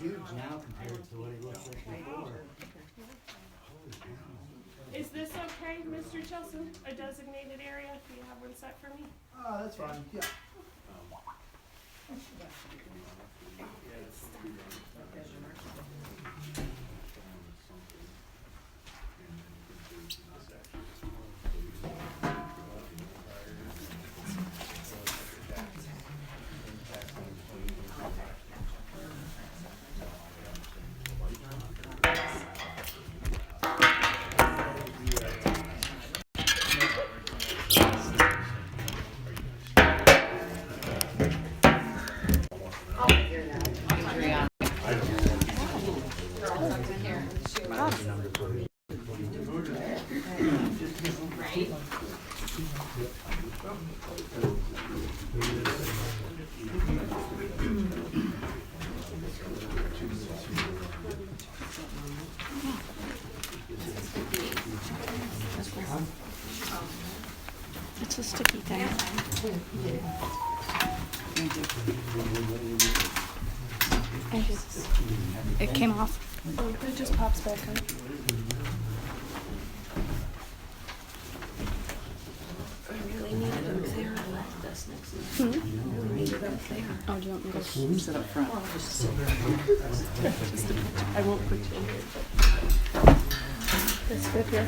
huge now compared to what it looked like before. Is this okay, Mr. Chilson? A designated area? Do you have one set for me? That's fine, yeah. It's a sticky thing. It came off. It just pops back up. I really need it up there. Oh, do you want me to sit up front? I won't put you in here. This fit here.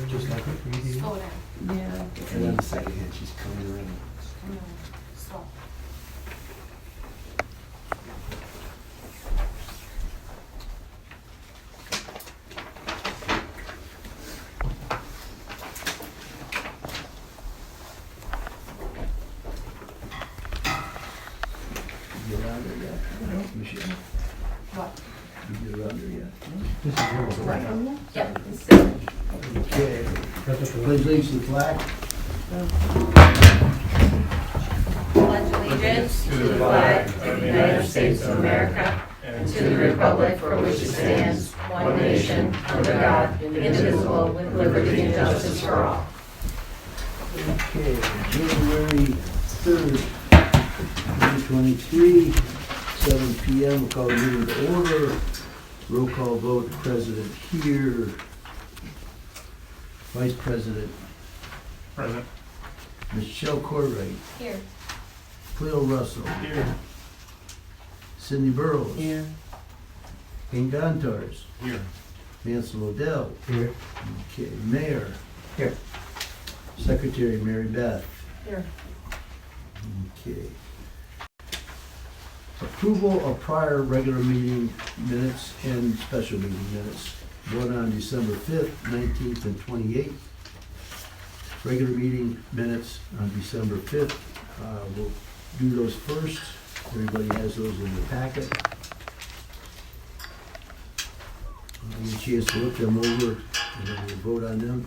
Just like it, reading. Slow down. Yeah. And then the second hand, she's coming around. Slow. You get around there yet? No, Michelle. What? You get around there yet? Yeah, it's good. Okay. Pledge allegiance to the flag. Pledge allegiance to the flag of the United States of America and to the republic for which it stands, one nation, under God, indivisible, with liberty and justice for all. Okay, January 3rd, 2023, 7 p.m. We'll call the meeting to order. Roll call vote, President here. Vice President. Present. Michelle Corright. Here. Cleo Russell. Here. Cindy Burrows. Here. King Gontars. Here. Mansell Odell. Here. Okay, Mayor. Here. Secretary Mary Beth. Here. Okay. Approval of prior regular meeting minutes and special meeting minutes. One on December 5th, 19th, and 28th. Regular meeting minutes on December 5th. We'll do those first. Everybody has those in the packet. Get a chance to look them over, and then we'll vote on them.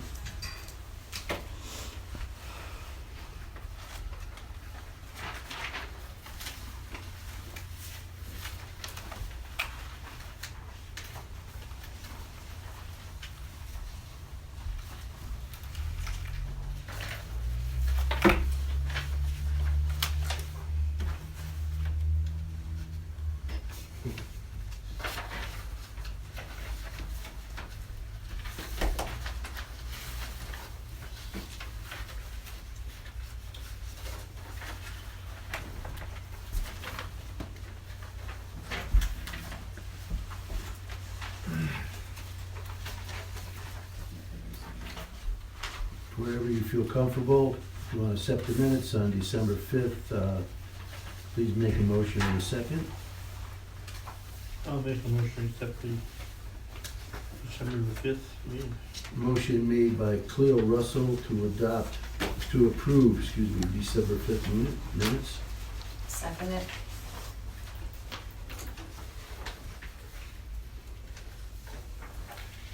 Wherever you feel comfortable, if you want to accept the minutes on December 5th, Please make a motion in a second. I'll make a motion to accept the December the 5th meeting. Motion made by Cleo Russell to approve, December 5th minutes. Second it.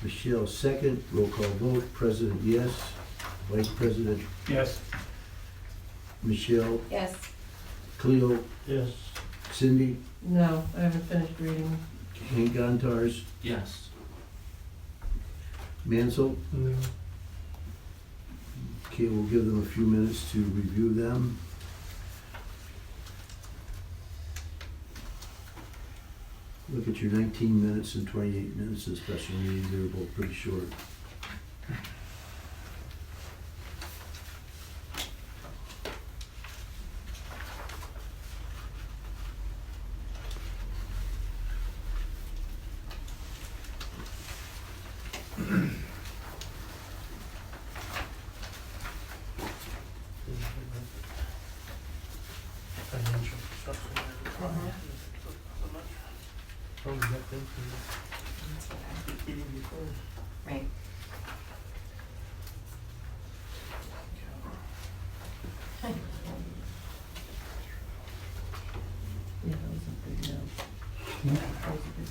Michelle, second. Roll call vote. President, yes. Vice President, Yes. Michelle. Yes. Cleo. Yes. Cindy. No, I haven't finished reading. Hank Gontars. Yes. Mansell. No. Okay, we'll give them a few minutes to review them. Look at your 19 minutes and 28 minutes of special meetings, they're both pretty short. Financial stuff. Oh, you got them from the meeting before? Right. Yeah, that was a big no. That was a big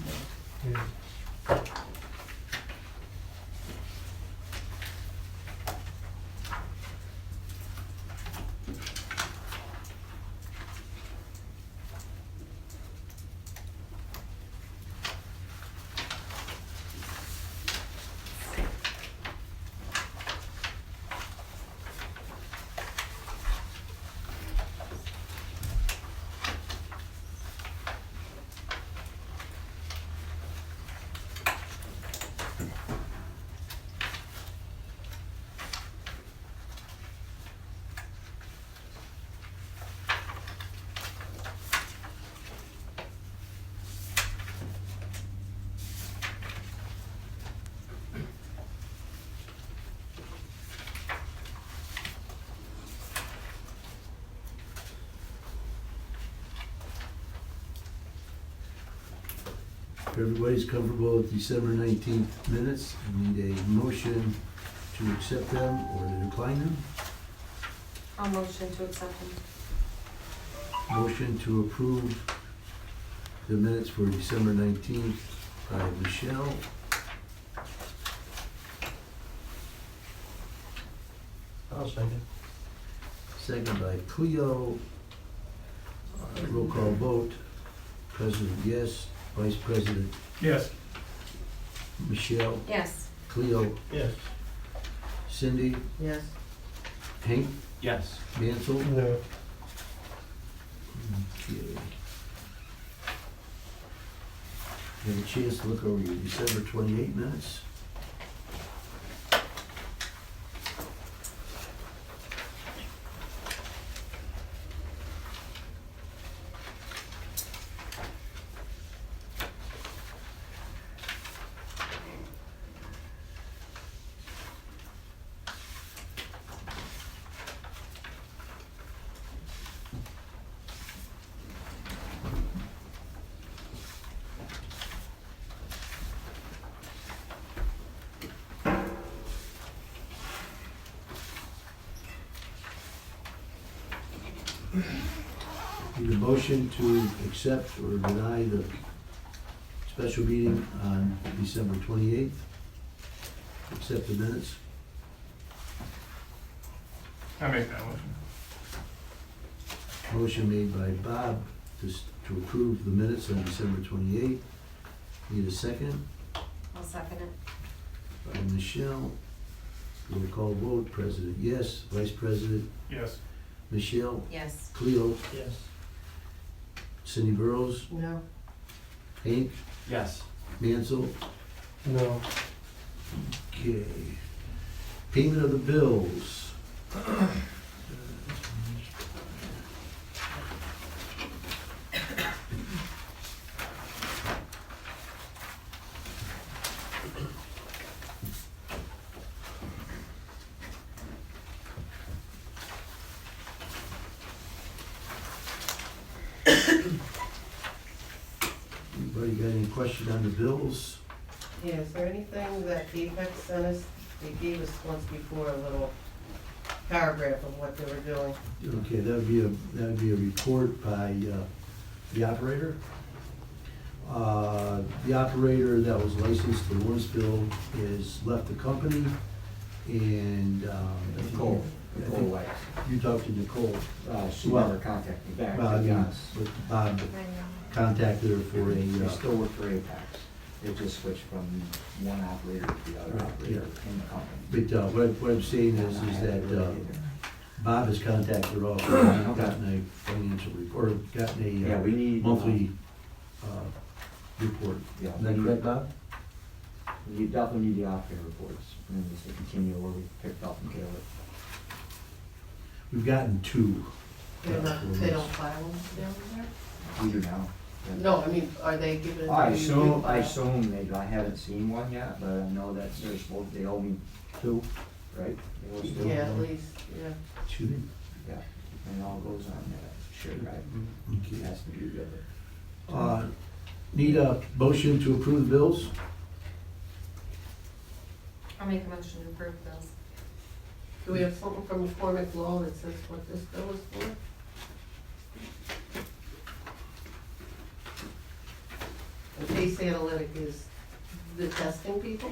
no. Yeah. If everybody's comfortable with December 19th minutes, I need a motion to accept them or to decline them. I'll motion to accept them. Motion to approve the minutes for December 19th by Michelle. I'll second. Second by Cleo. Roll call vote. President, yes. Vice President, Yes. Michelle. Yes. Cleo. Yes. Cindy. Yes. Hank. Yes. Mansell. No. Okay. You have a chance to look over your December 28 minutes. Need a motion to accept or deny the special meeting on December 28th. Accept the minutes. I make that motion. Motion made by Bob to approve the minutes on December 28th. Need a second I'll second it. by Michelle. Roll call vote. President, yes. Vice President, Yes. Michelle. Yes. Cleo. Yes. Cindy Burrows. No. Hank. Yes. Mansell. No. Okay. Payment of the bills. question on the bills? Yeah, is there anything that Apex sent us? They gave us once before a little paragraph of what they were doing. Okay, that would be a report by the operator. The operator that was licensed to Lawrenceville is left the company, and Nicole Weiss. You talked to Nicole. She Well, never contacted me back, Well, to I be mean, honest. but Bob contacted her for They a, still work for Apex. They just switched from one operator to the other Right, operator yeah. in the company. but what I'm saying is that Bob has contacted her also, and gotten a financial report, or gotten Yeah, we a need. monthly report. Yeah, Is that we correct, need, Bob? you definitely need the operator reports, and then just to continue where we picked up and Caleb. We've gotten two. They don't file them down there? We do now. Yeah. No, I mean, are they giving it to you? I You file? assume they, I haven't seen one yet, but I know that they're supposed, they owe me two, right? They owe us two? Yeah, at least, yeah. Two. Yeah, and it all goes on that, sure, right? Okay. Has to be good. Need a motion to approve the bills? I'll make a motion to approve bills. Do we have something from McCormick Law that says what this bill is for? And Case Analytic is the testing people?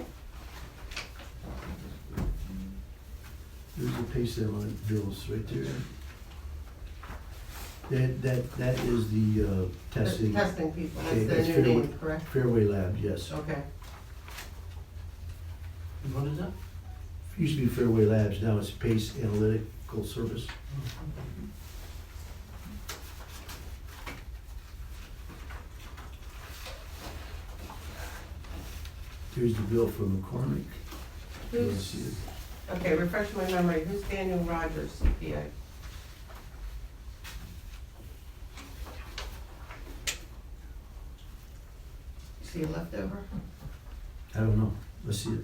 There's a pay sale on bills right there. That is the testing. The testing people, Okay, that's that's their new Fairway- name, correct? Fairway Labs, yes. Okay. What is that? Used to be Fairway Labs, now it's Pace Analytical Service. Here's the bill from McCormick. You wanna see Who's, it? okay, refresh my memory, who's Daniel Rogers, CPA? See a leftover? I don't know, let's see it.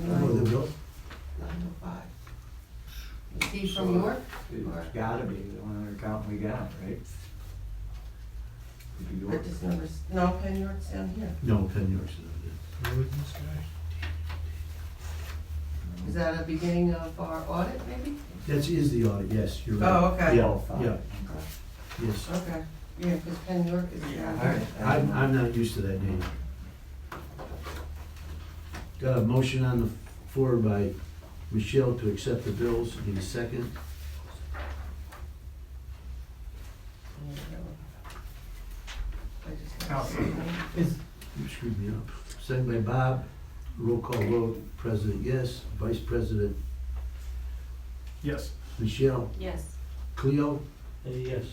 Oh, the bill? 905. Is he from York? It's gotta be the one other account we got, right? Could be I York. just never, no, Penn York's down here. No, Penn York's not Is that a beginning of our audit, maybe? it. That is the audit, yes, you're right. Oh, okay. Yeah, Oh, fine. yeah, yes. Okay, yeah, because Penn York is down All here. right. I'm not used to that name. Got a motion on the floor by Michelle to accept the bills. Need a second? You screwed me up. Second by Bob. Roll call vote. President, yes. Vice President, Yes. Michelle. Yes. Cleo. Yes.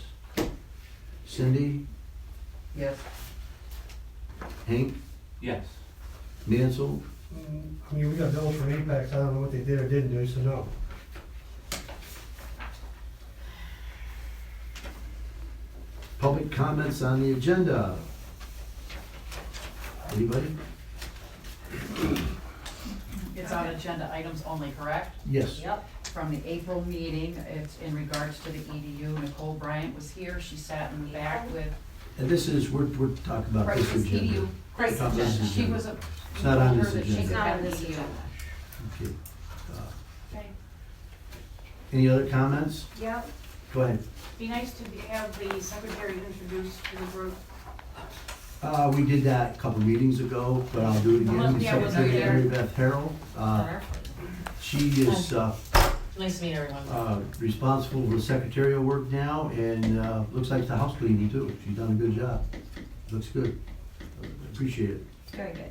Cindy. Yes. Hank. Yes. Mansell. I mean, we got bills from Apex, I don't know what they did or didn't do, so no. Public comments on the agenda. Anybody? It's on agenda items only, correct? Yes. Yep, from the April meeting, it's in regards to the EDU. Nicole Bryant was here, she sat in the back with, And this is, we're talking about right, this this agenda. EDU, right, It's on this she agenda. was, It's not on told her this that she agenda. could have Not on this EDU. agenda. Okay. Okay. Any other comments? Yeah, Go ahead. be nice to have the secretary introduced to the group. We did that a couple meetings ago, but I'll do it again. Yeah, was Secretary there? Mary Beth Harrell, she is Nice to meet everyone. responsible for secretarial work now, and looks like the house cleaning too. She's done a good job. Looks good. Appreciate it. Very good.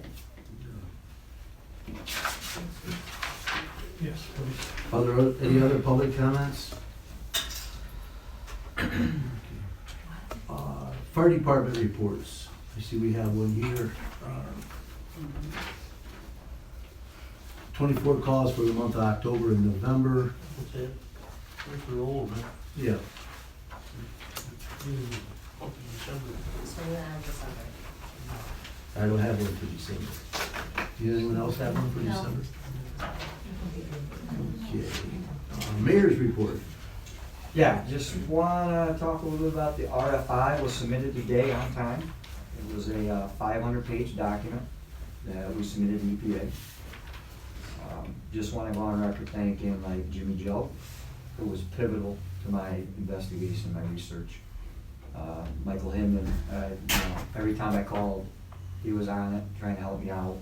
Yes, please. Any other public comments? Fire department reports. I see we have one here. 24 calls for the month of October and November. That's it. We're old, man. Yeah. Up in December. So we have this other. I don't have one for December. Does anyone else have one for No. December? Okay. Mayor's report. Yeah, just wanna talk a little bit about the RFI was submitted today on time. It was a 500-page document that we submitted to EPA. Just want to go on record thanking like Jimmy Joe, who was pivotal to my investigation, my research. Michael Hinman, every time I called, he was on it, trying to help me out.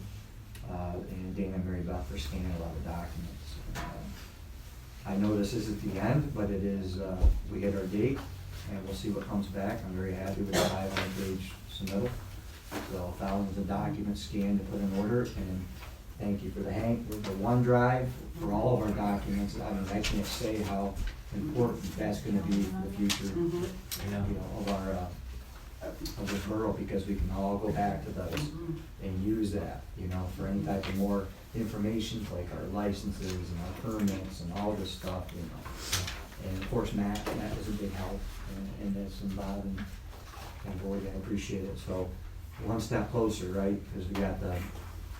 And Dana and Mary Beth for scanning a lot of documents. I know this isn't the end, but it is, we hit our date, and we'll see what comes back. I'm very happy with the 500-page submittal. So thousands of documents scanned to put in order, and thank you for the OneDrive, for all of our documents. I mean, I can't say how important that's gonna be in the future, of our, of this borough, because we can all go back to those and use that, for any type of more information, like our licenses and our permits and all this stuff, And of course, Matt was a big help, and that's involved, and boy, I appreciate it. So, one step closer, right? Because we got the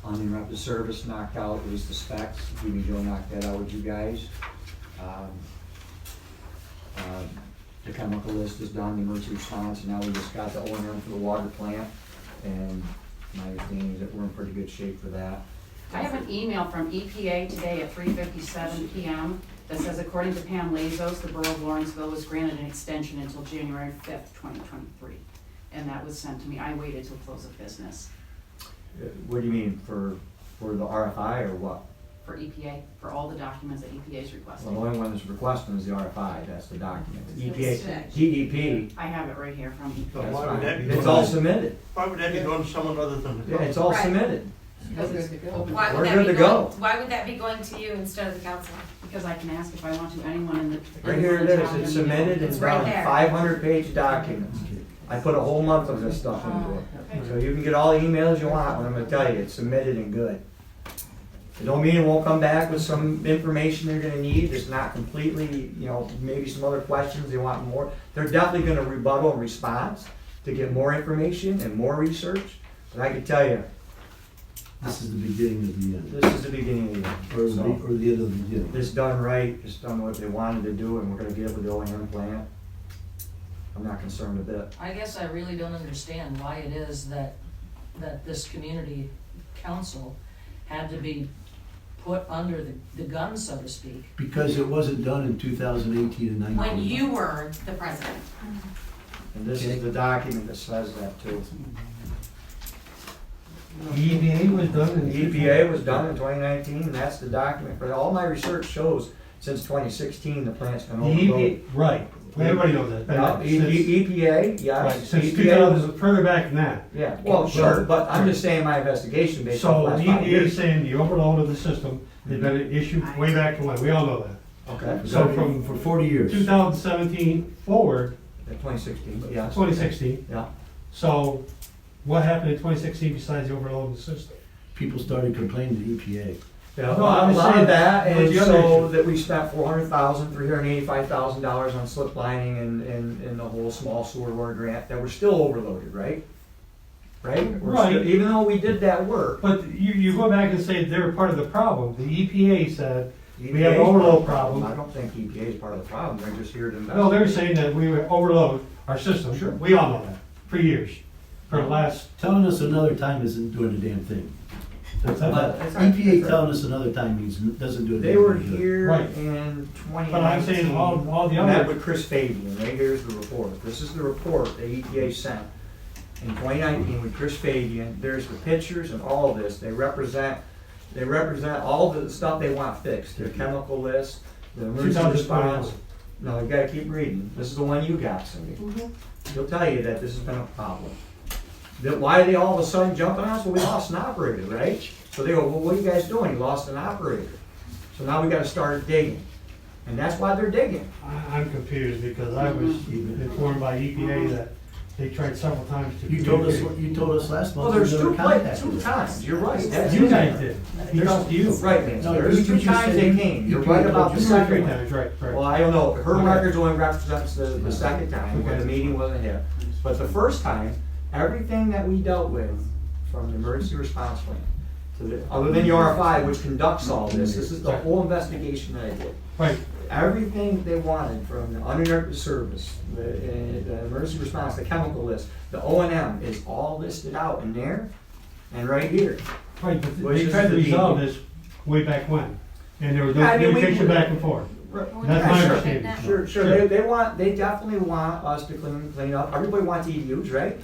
uninterrupted service knocked out, at least the specs. Jimmy Joe knocked that out with you guys. The chemical list is done, the emergency response, and now we just got the O&M for the water plant. And my understanding is that we're in pretty good shape for that. I have an email from EPA today at 3:57 p.m. that says, according to Pam Lazos, the Borough of Lawrenceville was granted an extension until January 5th, 2023. And that was sent to me. I waited till close of business What do you mean, for the RFI or what? for EPA, for all the documents that EPA is requesting. Well, the only one that's requesting is the RFI, that's the document. It's EPA, today. DEP, I have it right here from E So EPA. why would that be it's done? all submitted. Why would that be done to someone other than the Yeah, it's all Right. submitted. Because it's open, Why We're would that good be to go. going, why would that be going to you instead of the council? because I can ask if I want to anyone in the. Right here it is, it's submitted and It's right done, there. 500-page documents. I put a whole month of this stuff into it. So you can get all the emails you want, but I'm gonna tell you, it's submitted and good. It don't mean it won't come back with some information they're gonna need, it's not completely, maybe some other questions, they want more. They're definitely gonna rebuttal and response to get more information and more research, but I can tell you, This is the beginning of the end, this is the beginning of the or end. the, So, or the end of the beginning. it's done right, it's done what they wanted to do, and we're gonna get it with the O&M plant. I'm not concerned a bit. I guess I really don't understand why it is that this community council had to be put under the gun, so to speak. Because it wasn't done in 2018 and 19. When you were the president. And this is the document that says that too. EPA was done The EPA was done in 2019, and that's the document. But all my research shows since 2016, the plant's been The overloaded. EPA, right, everybody knows that. Yeah, EPA, yes. Right, since EPA 2000, further back than that. Yeah, well, sure, but I'm just saying my investigation based on So the the last 5 EPA is years. saying the overload of the system has been an issue way back to when, we all know that. Okay, So so from For 40 years. 2017 forward, 2016, but yes. 2016, Yeah. so what happened in 2016 besides the overload of the system? People started complaining to EPA. Yeah, No, a I'm lot saying of that, what's and the other so issue? that we spent $400,000, $385,000 on slip lining and the whole small sewer water grant that we're still overloaded, right? Right? We're Right. still- Even though we did that work. But you go back and say they're part of the problem. The EPA said, EPA we have an 's overload problem. I don't think EPA is part of the problem, they're just here to invest. No, they're saying that we overload our system. Sure. We all know that, for years, for the last, Telling us another time isn't doing a damn thing. That's But not- That's right. EPA telling us another time means, doesn't do a damn thing. They were either. here Right. in 2019. but I'm saying all the Met other, with Chris Fabian, right here's the report. This is the report that EPA sent in 2019 with Chris Fabian. There's the pictures and all of this. They represent all the stuff they want fixed. Their chemical list, the emergency 2021. response. No, you gotta keep reading. This is the one you got, Cindy. He'll tell you that this has been a problem. That why are they all of a sudden jumping on us? Well, we lost an operator, right? So they go, well, what are you guys doing? You lost an operator. So now we gotta start digging. And that's why they're digging. I'm confused because I was informed by EPA that they tried several times to. You told us, communicate. you told us last month. Well, there's you two never contacted two us. times. You're right. That's You in guys there. did. He talked to you. Right, man. No, There's you two just times said they you- came. You're you right told about us the Two or second three one. times, right, right. Well, I don't know. Her Okay. records only represents the second time when the meeting wasn't here. But the first time, everything that we dealt with from the emergency response plan to the, other than the RFI, which conducts all this is the whole investigation that I did. Right, everything they wanted from the uninterrupted service, the emergency response, the chemical list, the O&M is all listed out in there and right here. Right, but Which they is tried to the resolve deed. this way back when, and there was no I mean, we- communication back and forth. Right. That's my Yeah, sure. understanding. Sure, they definitely want us to clean up, everybody wants EDUs, right?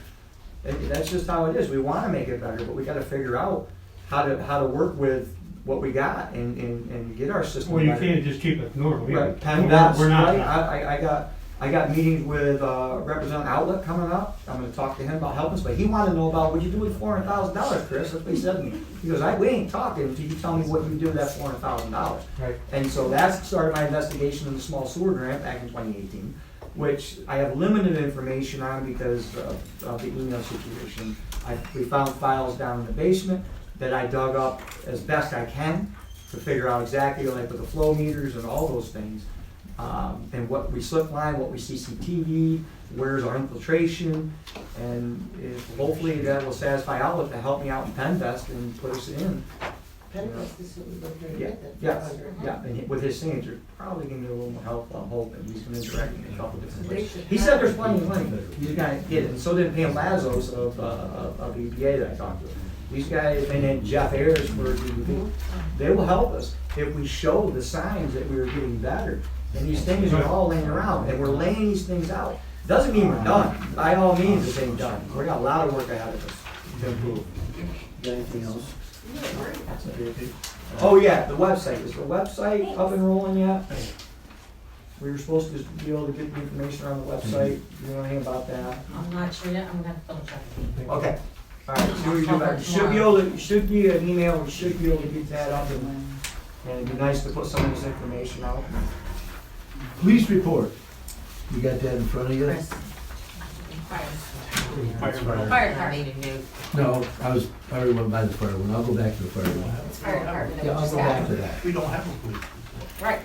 That's just how it is, we wanna make it better, but we gotta figure out how to work with what we got and get our system Well, you better. can't just keep it normal. Right, We're we're not. right, I got meetings with, Representative Outlet coming up, I'm gonna talk to him about helping us, but he wanted to know about what you do with $400,000, Chris, that's what he said to me. He goes, we ain't talking until you tell me what you do with that $400,000. Right. And so that started my investigation in the small sewer grant back in 2018, which I have limited information on because of the email situation. We found files down in the basement that I dug up as best I can to figure out exactly, like with the flow meters and all those things. And what we slip line, what we CCTV, where's our infiltration, and hopefully that will satisfy Outlook to help me out in Penvest and put us in. Penvest is who we were going to Yeah, get that. yes, yeah, and with his signature, probably give me a little more help, I'm hoping, he's gonna direct me in a couple different places. He said there's plenty of money, but he's gotta get it, and so did Pam Lazos of EPA that I talked to. These guys, and then Jeff Ayers for DEP, they will help us if we show the signs that we are getting better. And these things are all laying around, and we're laying these things out. Doesn't mean we're done, by all means, it ain't done, we got a lot of work ahead of us to improve. Got anything else? Oh, yeah, the website, is the website up and rolling yet? We were supposed to be able to get the information on the website, you know anything about that? I'm not sure yet, I'm gonna double check. Okay, all right, see what you do about it. Should be an email, we should be able to get that up, and it'd be nice to put some of this information out. Police report. You got that in front of you? Chris. Fire department. No, I already went by the fire one. I'll go back to the fire one. It's fire department. Yeah, I'll go back to that. We don't have a police. Right.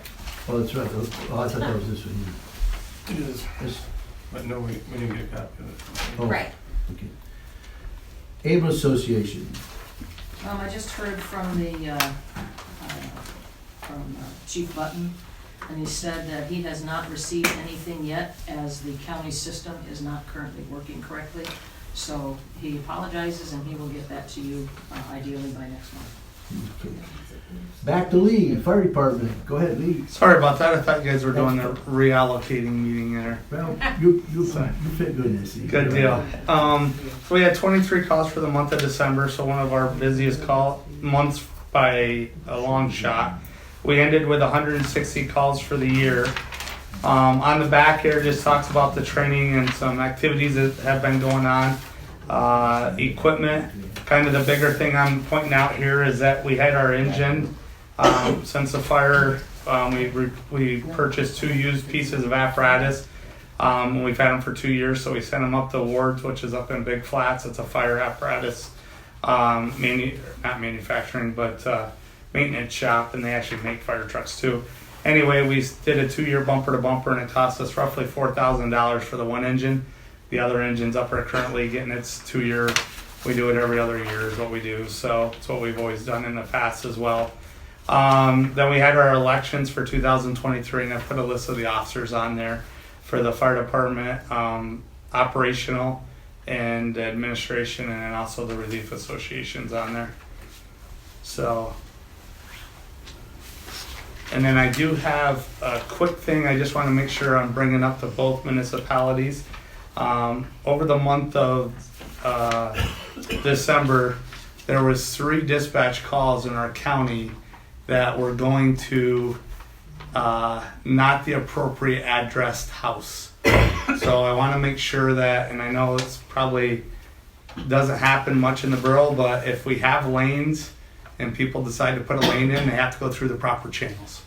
Oh, that's right. Oh, I thought that was this one. It is, This, but no, we didn't get a copy of it. oh, Right. okay. Able Association. I just heard from Chief Button, and he said that he has not received anything yet, as the county system is not currently working correctly. So he apologizes, and he will get that to you ideally by next month. Okay. Back to Lee, Fire Department. Go ahead, Lee. Sorry about that. I thought you guys were doing a reallocating meeting there. Well, you fit good in this. Lee. Good deal. So we had 23 calls for the month of December, so one of our busiest months by a long shot. We ended with 160 calls for the year. On the back here, just talks about the training and some activities that have been going on. Equipment. Kind of the bigger thing I'm pointing out here is that we had our engine since the fire. We purchased 2 used pieces of apparatus. We've had them for 2 years, so we sent them up to Ward's, which is up in Big Flats. It's a fire apparatus, not manufacturing, but maintenance shop, and they actually make fire trucks too. Anyway, we did a 2-year bumper to bumper, and it cost us roughly $4,000 for the one engine. The other engine's up are currently getting its 2-year. We do it every other year is what we do, so it's what we've always done in the past as well. Then we had our elections for 2023, and I put a list of the officers on there for the fire department, operational and administration, and then also the relief associations on there. So, and then I do have a quick thing I just want to make sure I'm bringing up to both municipalities. Over the month of December, there was 3 dispatch calls in our county that were going to not the appropriate addressed house. So I want to make sure that, and I know it's probably doesn't happen much in the borough, but if we have lanes and people decide to put a lane in, they have to go through the proper channels.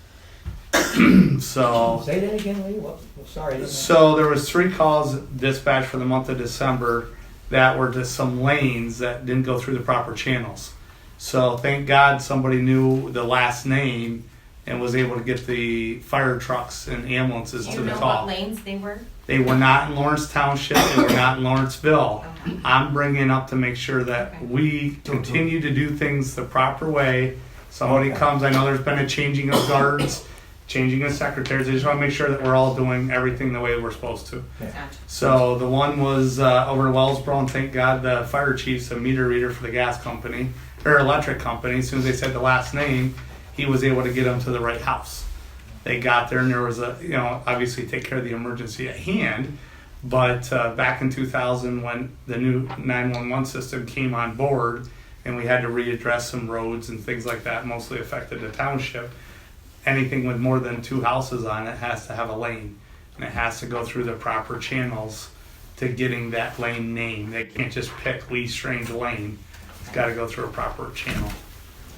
So Say that again, Lee, sorry. So there was 3 calls dispatched for the month of December that were just some lanes that didn't go through the proper channels. So thank God somebody knew the last name and was able to get the fire trucks and ambulances Do to you the know call. what lanes they were? They were not in Lawrence Township, they were not in Lawrenceville. Okay. I'm bringing up to make sure that Okay. we continue to do things the proper way. Somebody comes, I know there's been a changing of guards changing the secretaries. They just want to make sure that we're all doing everything the way we're supposed to. Gotcha. So the one was over in Wellsboro, and thank God the fire chief's a meter reader for the gas company or electric company. As soon as they said the last name, he was able to get them to the right house. They got there, and there was obviously take care of the emergency at hand. But back in 2000, when the new 911 system came on board, and we had to readdress some roads and things like that, mostly affected the township. Anything with more than 2 houses on it has to have a lane, and it has to go through the proper channels to getting that lane name. They can't just pick Lee Strange Lane. It's got to go through a proper channel.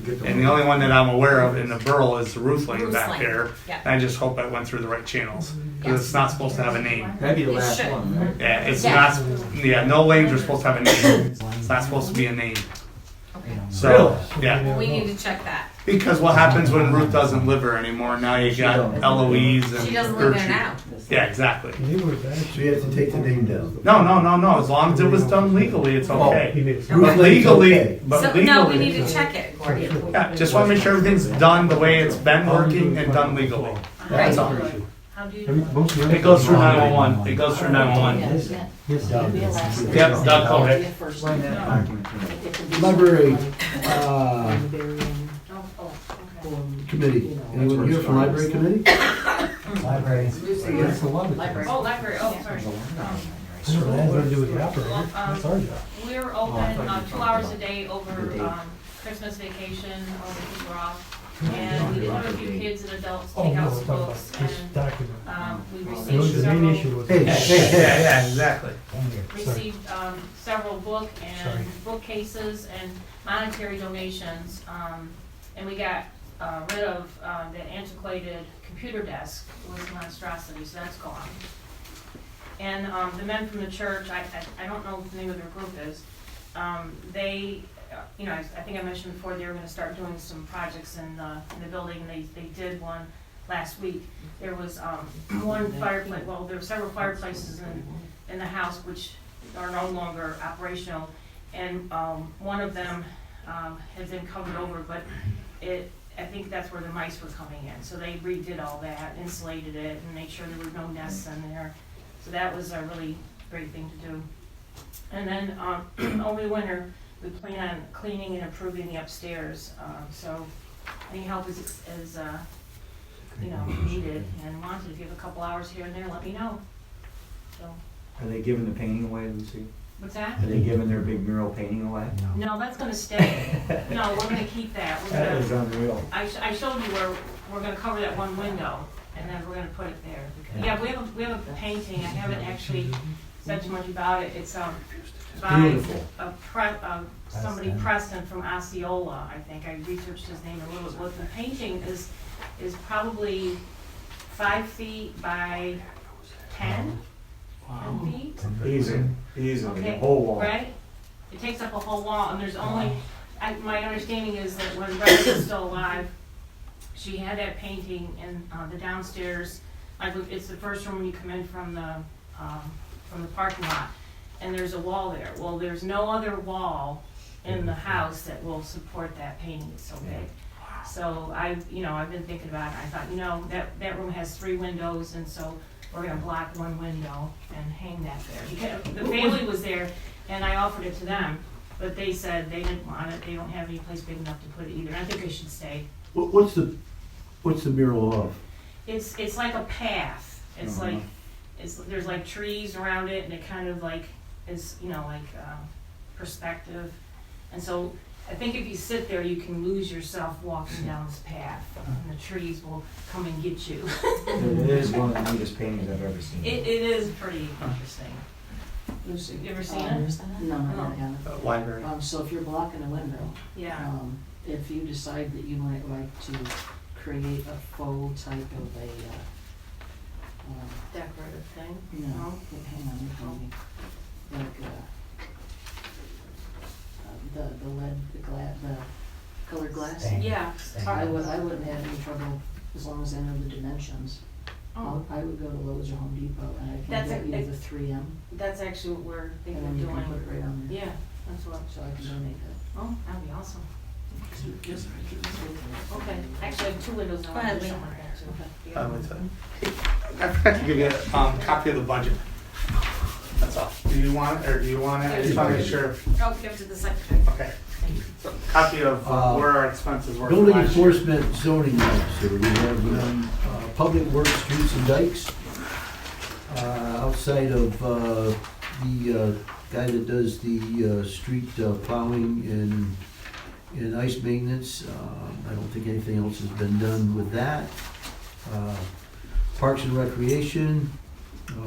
And the only one that I'm aware of in the borough is the Ruth Lane Ruth back Lane. there. Yeah. And I just hope it went through the right channels, because Yes. it's not supposed to have a name. That'd be the It last should. one, right? Yeah, it's Yeah. not. Yeah, no lanes are supposed to have a name. It's not supposed to be a name. Okay. So yeah. Well, we need to check that. Because what happens when Ruth doesn't live there anymore? Now you got Eloise and She doesn't live there Gertrude. now. Yeah, exactly. You were bad. So you have to take the name down. No. As long as it was done legally, it's Oh, okay. He made it. Ruth But Lane's legally, okay. but So, legally, no, we need to check it, Gordy. yeah, just want to make sure everything's done the way it's been working and done legally. That's all. How do you? It goes through 911. It goes through 911. Yep, Doug called it. Explain that document to me. Library, Oh, okay. committee. Anyone here from library committee? Library. That's the one. Library. Oh, library, oh, sorry. I don't know, that has nothing to do with the operator. That's our job. We're open 2 hours a day over Christmas vacation, over People off. And we did have a few kids and adults Oh, take no, out we're some talking books. about this And document. we The received main issue several, was. Hey, hey, Yeah, exactly. received several book Sorry. and bookcases and monetary donations. And we got rid of that antiquated computer desk. It was a monstrosity, so that's gone. And the men from the church, I don't know what the name of their group is, they, I think I mentioned before, they were gonna start doing some projects in the building. They did one last week. There was one fireplace, well, there were several fireplaces in the house which are no longer operational. And one of them has been covered over, but I think that's where the mice were coming in. So they redid all that, insulated it, and made sure there were no nests in there. So that was a really great thing to do. And then over the winter, we plan on cleaning and improving the upstairs. So any help is needed and wanted. If you have a couple hours here and there, let me know. So, Are they giving the painting away, Lucy? what's that? Are they giving their big mural painting away? No, that's gonna stay. No, we're gonna keep that. We're That is gonna, unreal. I showed you where we're gonna cover that one window, and then we're gonna put it there. Yeah, we have a painting. I haven't actually said too much about it. It's by Beautiful. somebody Preston from Osceola, I think. I researched his name a little bit. The painting is probably 5 feet by 10 feet. Easily, Okay, the whole wall. right? It takes up a whole wall, and there's only, my understanding is that when Rebecca was still alive, she had that painting in the downstairs, like it's the first room when you come in from the parking lot, and there's a wall there. Well, there's no other wall in the house that will support that painting, it's so big. So I've been thinking about it, I thought, that room has 3 windows, and so we're gonna block one window and hang that there. Because the family was there, and I offered it to them, but they said they didn't want it, they don't have any place big enough to put it either, and I think they should stay. What's the mural of? It's like a path, it's Uh-huh. like, there's like trees around it, and it kind of like is, perspective. And so I think if you sit there, you can lose yourself walking down this path, and the trees will come and get you. It is one of the neatest paintings I've ever seen. It is pretty interesting. Lucy, You ever seen it? No, I haven't. Library. So if you're blocking a window, Yeah. if you decide that you might like to create a faux type of a, Decorative thing. no, hang on, you told me, like, the lead, the colored glass. Yeah. I wouldn't have any trouble as long as I know the dimensions. Oh, I would go to Lowe's or Home Depot and I can That's get a- you the 3M that's actually what we're and thinking then of you can put doing. it right on there. Yeah, that's what, So I can donate that. oh, that'd be awesome. Okay, actually I have 2 windows, I Go want ahead, to do Lee. something like that I forgot to give you a copy of the budget. That's all. Do you want it, or do you want it? I just want to make sure. Oh, give it to the secretary. Okay. So, copy of where our expenses were. Building from last year. enforcement zoning officer, we have public works, streets and dikes. Outside of the guy that does the street plowing and ice maintenance, I don't think anything else has been done with that. Parks and recreation,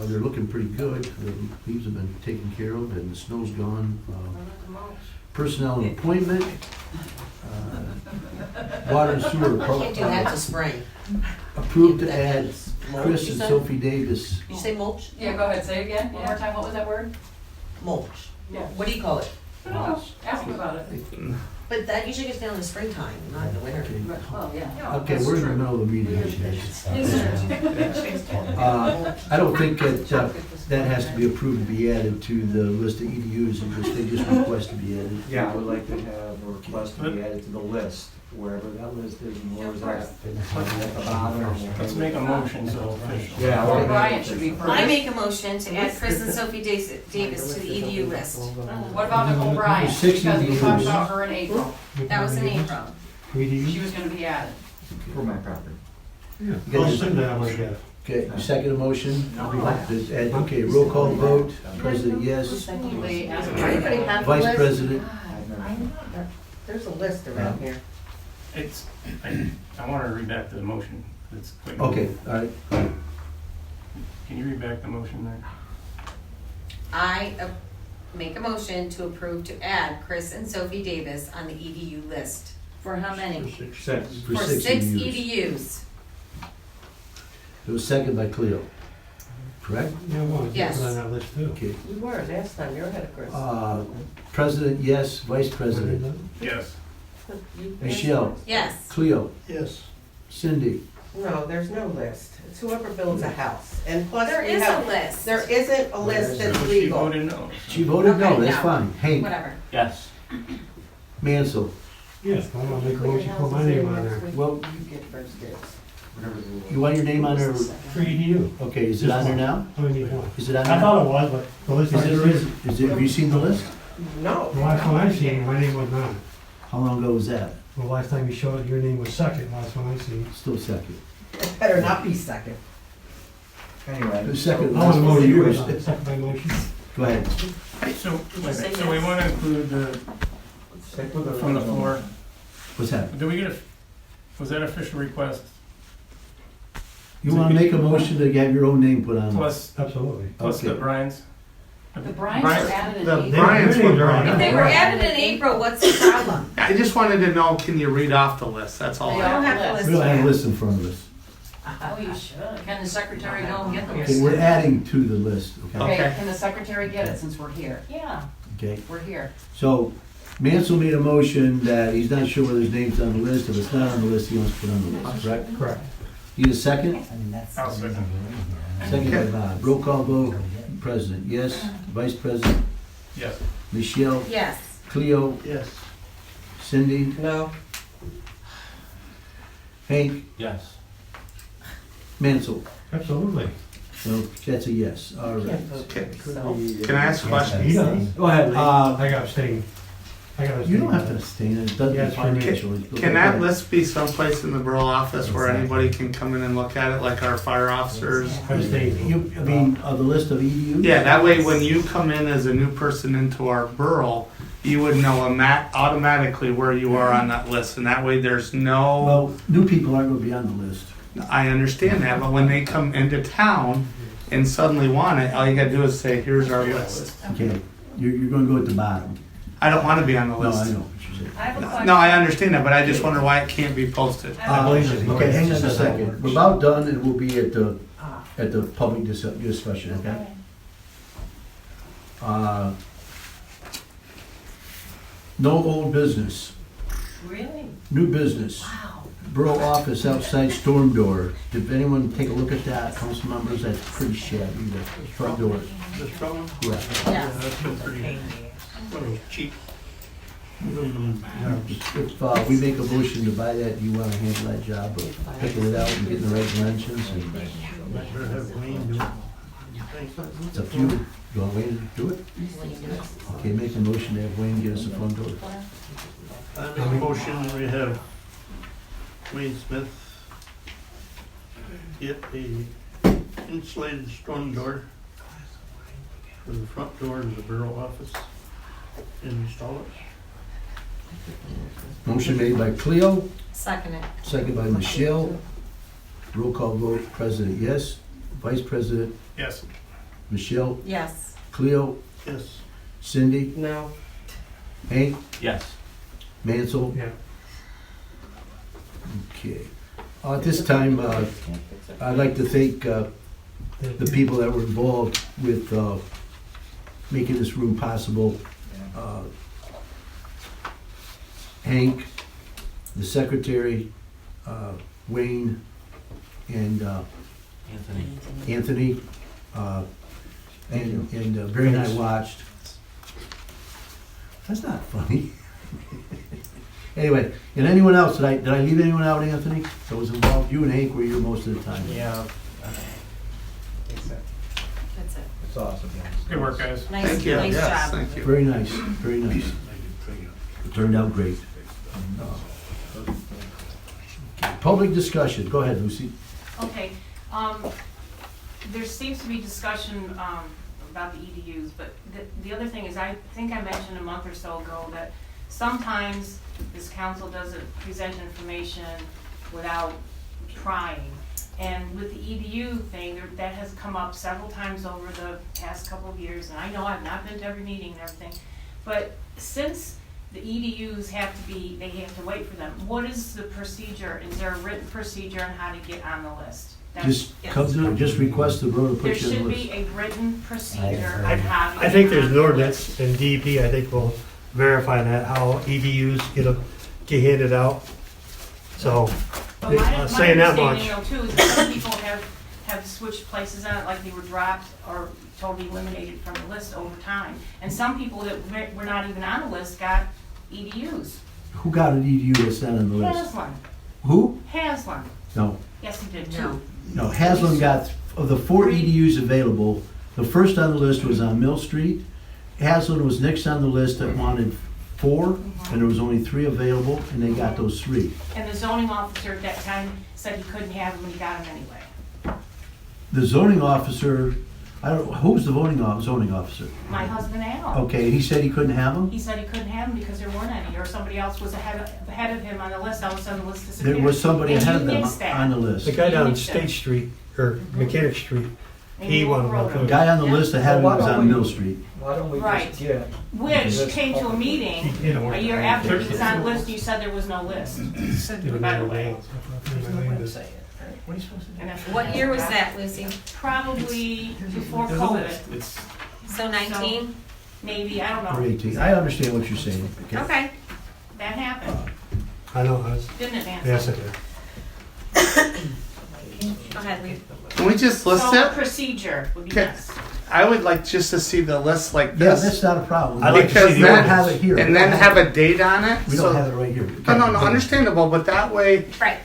they're looking pretty good. The leaves have been taken care of and the snow's gone. Personnel and appointment. Water and sewer. Can't do that to spring. Approved to add Chris You and said? Sophie Davis. Did you say mulch? Yeah, go ahead, say again, one more time, what was that word? Mulch. Yeah. What do you call it? I don't know, ask him about it. But that usually gets down in the springtime, not in the winter. Okay. Oh, yeah. Okay, we're in the middle of a meeting. I don't think that has to be approved to be added to the list of EDUs, they just request to be added. Yeah, I would like to have a request to be added to the list, wherever that list is, and where's that? At the bottom or- Let's make a motion so official. Yeah. Or Brian should be I first. make a motion to add Chris and Sophie Davis to the EDU list. What about Nicole Bryan? Number 6 Because we EDUs. talked about her in April, That was in April. she was gonna be added. For my property. I'll send that, I guess. Okay, you second motion? Okay, roll call vote, President yes, Lee, as a Anybody have a Vice list? President, There's a list around here. It's, I want to read back the motion. It's quick. okay, all right. Can you read back the motion there? I make a motion to approve to add Chris and Sophie Davis on the EDU list. For how many? Six. For For 6 6 EDUs. EDUs. It was seconded by Cleo, correct? Yeah, well, you Yes. put on that list too. Okay. We were, last time, you're ahead of Chris. President yes, Vice President, Yes. Michelle, Yes. Cleo, Yes. Cindy, No, there's no list. It's whoever builds a house. And plus, There we is a have, list. there isn't a list that's She legal. voted no. she voted no, Okay, that's no. fine. Hank, Whatever. Yes. Mansell, Yes, I want to make a motion to put my name on there. well, You get first dibs. Whatever the rule. you want your name on there? For EDU. Okay, is it on there now? I only need one. Is it on I there? thought it was, but the list I just read, Is it, have you seen the list? No. the last one I seen, my name was not. How long ago was that? The last time you showed it, your name was second, last one I seen. Still second. It better not be second. Anyway. The second I want to last motion 4 years. to second my motion. Go ahead. So we want to include the, Stick with the. from the floor. What's that? Do we get a, was that official request? You want to make a motion to have your own name put on it? Plus, Absolutely. plus the Okay. Brian's? The Bryans were added in The April. Bryans Their names were are on on If there. they were added in April, what's the problem? I just wanted to know, can you read off the list? That's all. I don't have the list. We don't have a list in front of us. Oh, you should. Can the secretary go and get the Okay, list? we're adding to the list, okay? Okay, can the secretary get it since we're here? Yeah. Okay, We're here. so Mansell made a motion that he's not sure whether his name's on the list. If it's not on the list, he wants to put on the list, correct? Correct. Need a second? I'll second. Second by Bob. Roll call vote. President, yes. Vice President, Yes. Michelle, Yes. Cleo, Yes. Cindy, No. Hank, Yes. Mansell. Absolutely. So that's a yes. All right. Can't vote for yourself. Can I ask a question? He does. Go ahead, Lee. I got abstained. I got abstained. You don't have to abstain. It doesn't Yeah, be it's fine. financial. Can that list be someplace in the borough office where anybody can come in and look at it, like our fire officers? Abstained. You, I mean, the list of EDUs? Yeah, that way when you come in as a new person into our borough, you would know automatically where you are on that list, and that way there's no, Well, new people aren't gonna be on the list. I understand that, but when they come into town and suddenly want it, all you gotta do is say, here's our list. Okay, you're gonna go at the bottom. I don't wanna be on the No, I list. know what you're saying. I have a question. No, I understand that, but I just wonder why it can't be posted. Okay, hang on a second. We're about done and we'll be at the public discussion, okay? No old business, Really? new business. Wow. Borough office outside storm door. Did anyone take a look at that, council members? That's pretty shabby, the front door. This trouble? Yeah. Yeah. That's been pretty cheap. If we make a motion to buy that, do you wanna handle that job of picking it out and getting the right dimensions? And Better have Wayne do it. it's up to you. Do you want Wayne to do it? Okay, make a motion to have Wayne get us a front door. I make a motion, we have Wayne Smith get a insulated storm door for the front door to the borough office and install it. Motion made by Cleo, Second it. second by Michelle. Roll call vote, President, yes. Vice President, Yes. Michelle, Yes. Cleo, Yes. Cindy, No, Hank, Yes. Mansell. Yeah. Okay. At this time, I'd like to thank the people that were involved with making this room possible. Hank, the secretary, Wayne, and Anthony. And Barry and I watched. That's not funny. Anyway, and anyone else, did I leave anyone out, Anthony, that was involved? You and Hank were here most of the time. Yeah. That's it. It's awesome, guys. Good work, guys. Nice, Thank you. nice Yes, job. thank you. Very nice, very nice. It turned out great. Public discussion, go ahead, Lucy. Okay, there seems to be discussion, about the EDUs, but the other thing is, I think I mentioned a month or so ago that sometimes this council doesn't present information without trying. And with the EDU thing, that has come up several times over the past couple of years, and I know I've not been to every meeting and everything, but since the EDUs have to be, they have to wait for them, what is the procedure? Is there a written procedure on how to get on the list? Just request the borough to There put you on should the be list. a written procedure on how to I get think there's on an the ordinance, list. and DEP, I think, will verify that, how EDUs get handed out. So, But my saying that understanding much. though too is that some people have switched places on it, like they were dropped or totally eliminated from the list over time. And some people that were not even on the list got EDUs. Who got an EDU that's not on the list? Haslam, Who? Haslam, No, yes he did No. too. no, Haslam got, of the 4 EDUs available, the first on the list was on Mill Street. Haslam was next on the list that wanted 4, and there was only 3 available, and they got those 3. And the zoning officer at that time said he couldn't have them and he got them anyway. The zoning officer, I don't, who's the zoning officer? My husband Al. Okay, he said he couldn't have them? He said he couldn't have them because there weren't any, or somebody else was ahead of him on the list, all of a sudden the list disappeared. There was somebody And ahead you of them mixed that. on the list. the guy You down mixed State it. Street, or Mechanic Street, And he you wanted wrote to The them. guy on the list ahead of him was on Mill Street. Why don't we Right. just get? Which came to a meeting a year after he was on the list, you said there was no list, by the way. And that's- What year was that, Lucy? Probably before COVID, So 19? maybe, I don't Or know. 18. I understand what you're saying. Okay. That happened, I know, I was, didn't it, Nancy? yes, it did. Go ahead, Lee. Can we just list So a it? procedure would be Okay. nice. I would like just to see the list like Yeah, this. that's not a problem. I'd like to see Because the We don't then- have it here. And then have a date on it. We so- don't have it right here. No, understandable, but that way Right.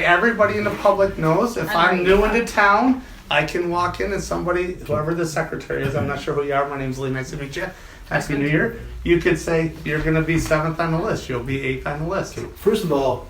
everybody in the public knows, if I'm Agreed. new into town, I can walk in and somebody, whoever the secretary is, I'm not sure who you are, my name's Lee, nice to meet you. Happy New Year. You could say, you're gonna be 7th on the list, you'll be 8th on the list. First of all,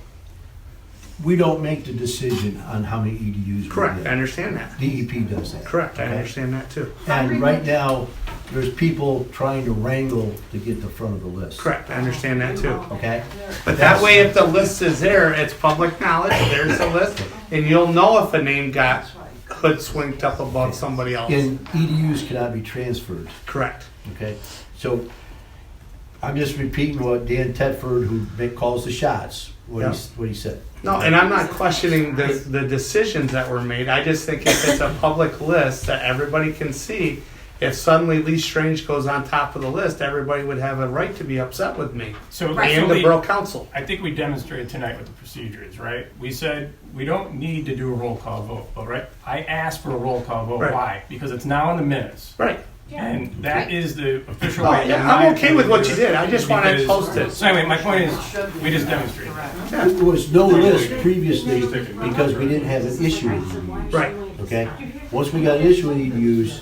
we don't make the decision on how many EDUs we Correct, I get. understand that. DEP does that. Correct, I Okay. understand that too. And right now, there's people trying to wrangle to get the front of the list. Correct, I understand that too. Okay? But that way, if the list is there, it's public knowledge, there's the list, and you'll know if a name got hood-swinked up above somebody else. And EDUs cannot be transferred, Correct. okay? So I'm just repeating what Dan Tedford, who calls the shots, what he said. No, and I'm not questioning the decisions that were made. I just think if it's a public list that everybody can see, if suddenly Lee Strange goes on top of the list, everybody would have a right to be upset with me So, and the borough council. I think we demonstrated tonight what the procedure is, right? We said we don't need to do a roll call vote, but right? I asked for a roll call vote. Right. Why? Because it's now in the minutes. Right. And that is the official Oh, way. yeah, I'm okay with what you did. I just want it Because- posted. So anyway, my point is, we just demonstrated. There was no list previously because we didn't have an issue with EDUs. Right. Okay? Once we got an issue with EDUs,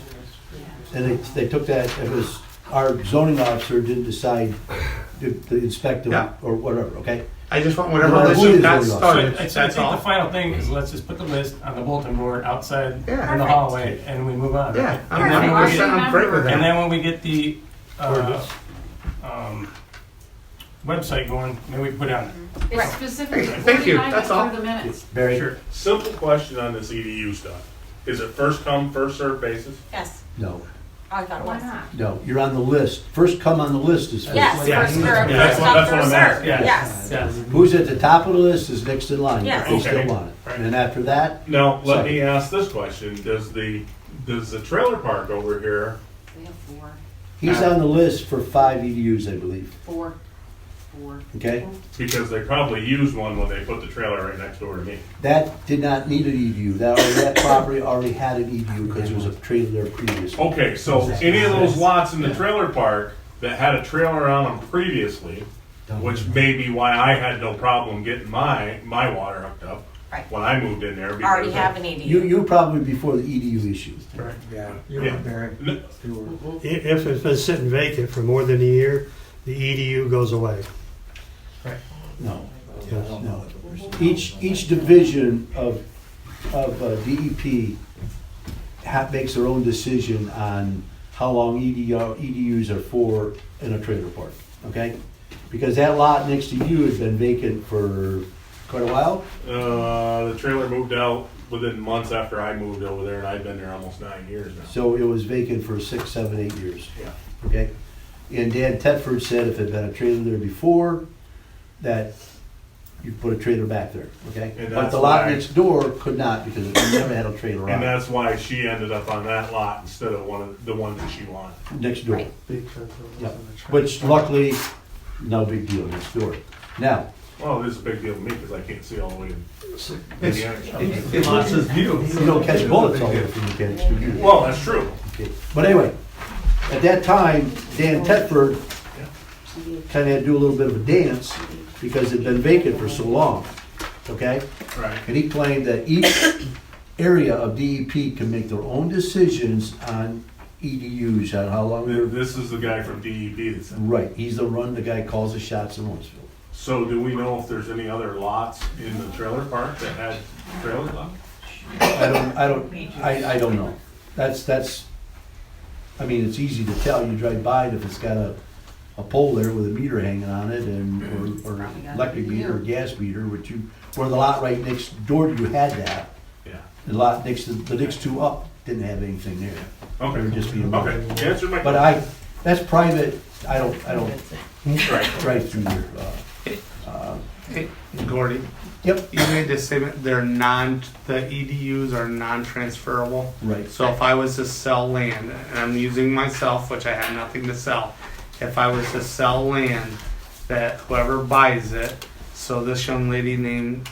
and they took that, it was, our zoning officer didn't decide to inspect Yeah. them or whatever, okay? I just want No whatever matter list who you it is, got what it is. So started, I that's think all. the final thing is let's just put the list on the bulletin board outside Yeah. in the hallway and we move on. Yeah, right? I'm And then when we 100%, get- I'm great with And that. then when we get the, website going, maybe we can put it on there. It's specifically Hey, thank you, 49 that's all. for the minutes. Barry? Sure. Simple question on this EDU stuff. Is it first come, first served basis? Yes, No, I thought it Why was. not? no, you're on the list. First come on the list is first. Yes, Yeah. first served, Yeah, first come, that's what first I'm asking. served, Yeah. yes. Yes. Who's at the top of the list is next in line. Yes. They Okay. still want it. And then after that, Now, let me ask this question. Does the trailer park over here, We have four, he's on the list for 5 EDUs, I believe, four. okay? because they probably used one when they put the trailer right next door to me. That did not need an EDU. That property already had an EDU because there was a trailer there previously. Okay, so any of those lots in the trailer park that had a trailer on them previously, which may be why I had no problem getting my water hooked up Right. when I moved in there. because Already have an EDU. You probably before the EDU issue. Yeah. Yeah. If it's been sitting vacant for more than a year, the EDU goes away. No, Yes. no. Each division of DEP makes their own decision on how long EDUs are for in a trailer park, okay? Because that lot next to you has been vacant for quite a while. The trailer moved out within months after I moved over there, and I've been there almost 9 years now. So it was vacant for 6, 7, 8 years, Yeah. okay? And Dan Tedford said if it had been a trailer there before, that you put a trailer back there, okay? And But that's the lot why- next door could not because it never had a trailer And on it. that's why she ended up on that lot instead of one of the ones that she wanted. Next door. Right. Yeah. Which luckily, no big deal next door. Now, Well, it is a big deal to me because I can't see all the way. lots of views. You don't catch bullets all the way from the catch to you. Well, that's true. Okay. But anyway, at that time, Dan Tedford kind of had to do a little bit of a dance because it'd been vacant for so long, okay? Right. And he claimed that each area of DEP can make their own decisions on EDUs, on how long they're. This is the guy from DEP that said. Right, he's the guy calls the shots in Lawrenceville. So do we know if there's any other lots in the trailer park that had trailers on? I don't know. That's, I mean, it's easy to tell, you drive by it if it's got a pole there with a meter hanging on it and, or electric meter or gas meter, which where the lot right next door to you had that. Yeah. The lot the next two up didn't have anything there. Okay. They were just being. Okay, answer my But question. that's private, I don't Right. drive through there. Hey, Gordy, Yep, you made this statement, the EDUs are non-transferable. right. So if I was to sell land, and I'm using myself, which I have nothing to sell, if I was to sell land, that whoever buys it, so this young lady named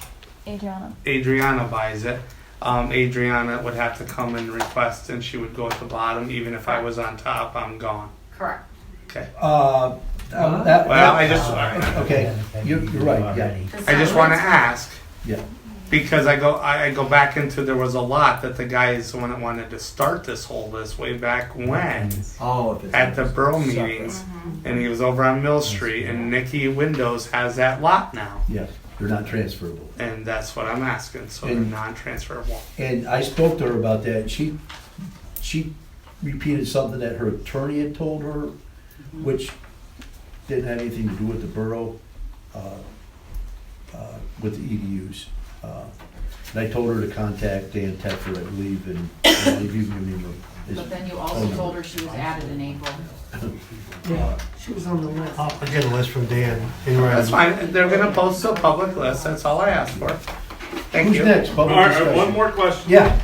Adriana buys it, Adriana would have to come and request, and she would go at the bottom, even if I was on top, I'm gone. Correct. Okay. Well, I just, Okay, you're right, yeah, I just want to ask, yeah. because I go back into, there was a lot that the guys when it wanted to start this way back when Oh, if it's. at the Borough meetings, and he was over on Mill Street, and Nikki Windows has that lot now, Yeah, they're not transferable. and that's what I'm asking. So they're And- non-transferable. And I spoke to her about that, and she repeated something that her attorney had told her, which didn't have anything to do with the borough, with the EDUs. And I told her to contact Dan Tedford, I believe, and I believe you knew him. But then you also told her she was added in April. She was on the list. I'll get a list from Dan. in That's writing. fine. They're gonna post a public list. That's all I asked for. Thank Who's you. next? All Public right, discussion. one more question. Yeah,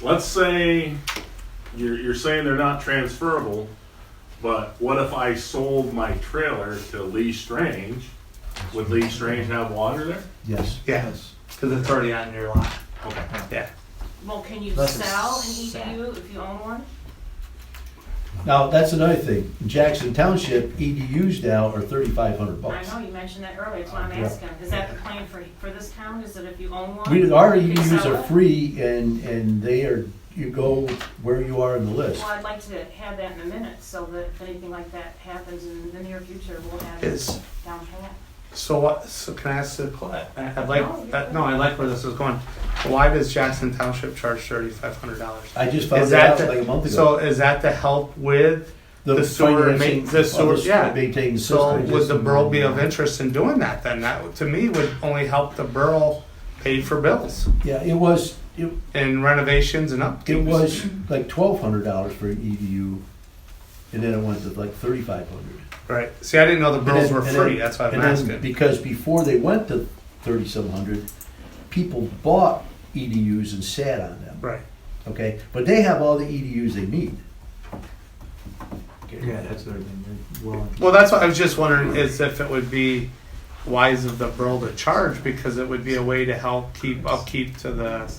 Let's say you're saying they're not transferable, but what if I sold my trailer to Lee Strange? Would Lee Strange have water there? yes. Yes, because it's already on your lot. Okay. Yeah. Well, can you Unless sell an it's EDU if you own one? Now, that's another thing. In Jackson Township, EDUs now are $3,500. I know, you mentioned that earlier, that's why I'm Yeah. asking. Is that the plan for this town? Is that if you own one? Our you can EDUs sell are it? free and they are, you go where you are in the list. Well, I'd like to have that in a minute, so that if anything like that happens in the near future, we'll have it Is, down pat. so what, so can I ask the, I'd like, no, I like where this is going. Why does Jackson Township charge $3,500? I just found Is that that out like a month ago. So is that to help with the sewer, financing the sewer, of the- yeah. maintaining the So system. would the borough be of interest in doing that then? That, to me, would only help the borough pay for bills Yeah, it was and renovations and upkeep. It was like $1,200 for an EDU, and then it went to like $3,500. Right. See, I didn't know the bills were And then- free. That's why I'm and then asking. Because before they went to $3,700, people bought EDUs and sat on them. Right. Okay, but they have all the EDUs they need. Yeah, that's their thing. Well, Well, that's what I was just wondering is if it would be wise of the borough to charge because it would be a way to help keep upkeep to the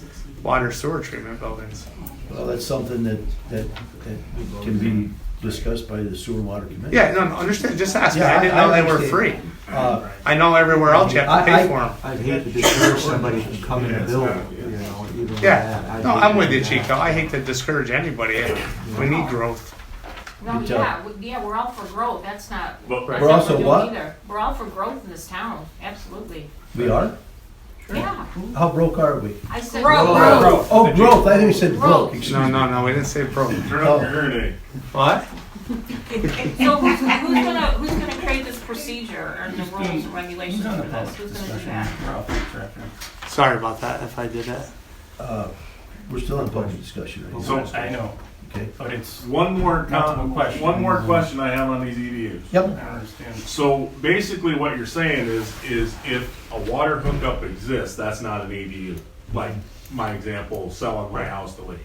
water sewer treatment buildings. Well, that's something that can be discussed by the sewer and water committee. Yeah, no, understand. Just asking. Yeah, I didn't know they were understand. free. I I know everywhere else you have to pay for them. I'd hate to discourage somebody from coming to build, you know, even with that. Yeah. I'd No, hate I'm to with do you, that. Chico. I hate to discourage anybody. We need growth. No, Good yeah, yeah, we're all for growth, that's not, But- that's We're not also what we're what? doing either. We're all for growth in this town, absolutely. We are? Yeah, How broke are we? I said Oh, growth. oh, growth, I think you said broke, Growth. excuse No, me. no, we didn't say broke. Turn up your hearing aid. What? So who's gonna create this procedure or the rules and regulations for this? Who's gonna do that? Sorry about that if I did that. We're still in public discussion right now. So I know, Okay. but it's, one more Multiple questions. one more question I have on these EDUs. Yep. I understand. So basically what you're saying is if a water hookup exists, that's not an EDU. Like my example, selling my house to Lee.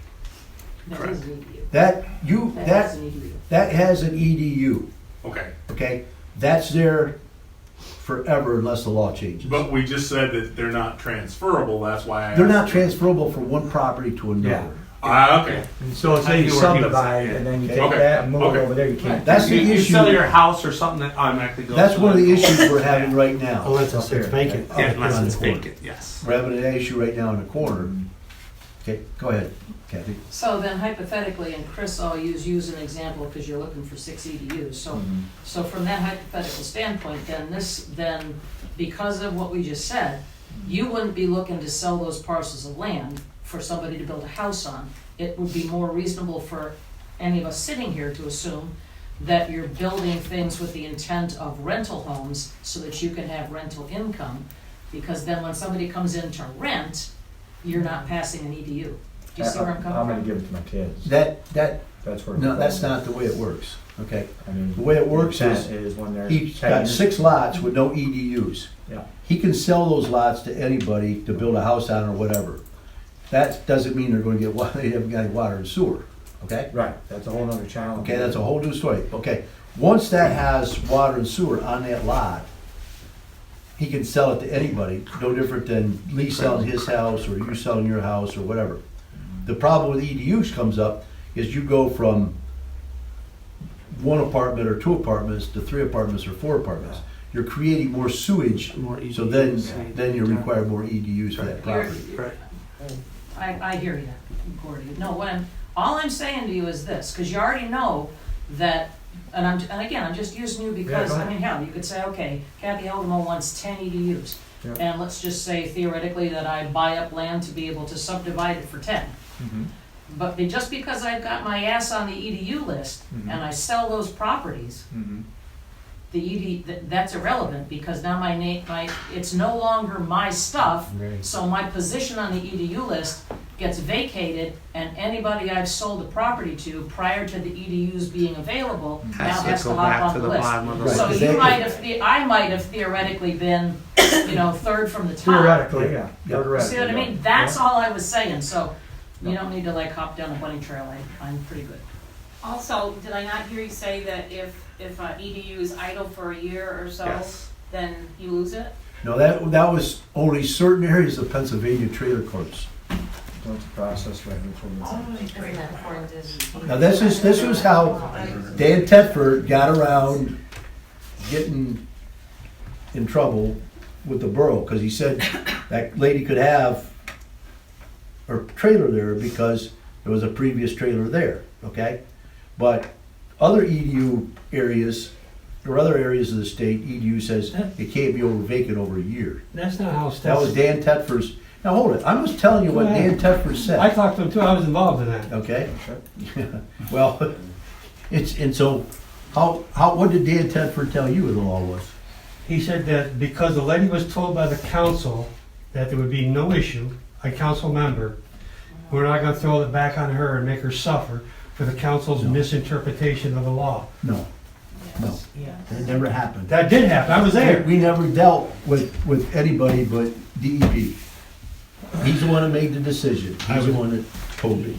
That is an EDU. That That is an EDU. that has an EDU, Okay. okay? That's there forever unless the law changes. But we just said that they're not transferable, that's why I They're asked. not transferable from one property to Yeah. another. Okay. So I say you knew where he was subdivide at, and then you Okay. take that and move Okay. it over there, you can't. That's the You issue. sell your house or something that automatically goes. That's to one of the the- issues we're having right now. Unless it's vacant. Yeah, unless on the it's corner. vacant, yes. We're having an issue right now in the corner. Okay, go ahead, Kathy. So then hypothetically, and Chris, I'll use an example because you're looking for 6 EDUs. So from that hypothetical standpoint, then because of what we just said, you wouldn't be looking to sell those parcels of land for somebody to build a house on. It would be more reasonable for any of us sitting here to assume that you're building things with the intent of rental homes so that you can have rental income. Because then when somebody comes in to rent, you're not passing an EDU. Do you see where I'm I'm coming gonna from? give it to my kids. That, That's where. no, that's not the way it works, okay? I mean. The way it works the is intent is when they're. He's 10 got years- 6 lots with no EDUs. Yeah. He can sell those lots to anybody to build a house on or whatever. That doesn't mean they're gonna get water, they haven't got any water and sewer, okay? Right, that's a whole nother challenge. Okay, that's a whole new story. Okay, once that has water and sewer on that lot, he can sell it to anybody, no different than Lee selling his house or you selling your house or whatever. The problem with EDUs comes up is you go from 1 apartment or 2 apartments to 3 apartments or 4 apartments. You're creating more sewage, More so then EDUs. you require more EDUs for that property. Right. I hear you, Gordy. No, all I'm saying to you is this, because you already know that, and again, I'm just using you because, go I ahead. mean, hell, you could say, okay, Kathy Eldemo wants 10 EDUs. Yeah. And let's just say theoretically that I buy up land to be able to subdivide it for 10. Mhm. But just because I've got my ass on the EDU list Mhm. and I sell those properties, Mhm. that's irrelevant because now it's no longer my stuff. Right. So my position on the EDU list gets vacated, and anybody I've sold the property to prior to the EDUs being available now has to go hop back on to the the list. bottom of the Right. So list. I might have theoretically been, third from the top. Theoretically, yeah. Yeah. Theoretically, See what I yeah. mean? That's Yeah. all I was saying, so you don't need to hop down a bunny trail, I'm pretty good. Also, did I not hear you say that if EDU is idle for a year or so, Yes. then you lose it? No, that was only certain areas of Pennsylvania trailer courts. went to process right before the. Isn't that important to? Now, this was how Dan Tedford got around getting in trouble with the borough, because he said that lady could have her trailer there because there was a previous trailer there, okay? But other EDU areas, or other areas of the state, EDU says it can't be vacant over a year. That's not how That was Dan Tedford's, now hold it, I'm just telling you what Dan Tedford said. I talked to him too, I was involved in that. Okay? Well, and so, what did Dan Tedford tell you the law was? He said that because the lady was told by the council that there would be no issue, a council member, we're not gonna throw it back on her and make her suffer for the council's misinterpretation of the law. No, no, that never happened. That did happen, I was there. We never dealt with anybody but DEP. He's the one that made the decision, he's the one that told me.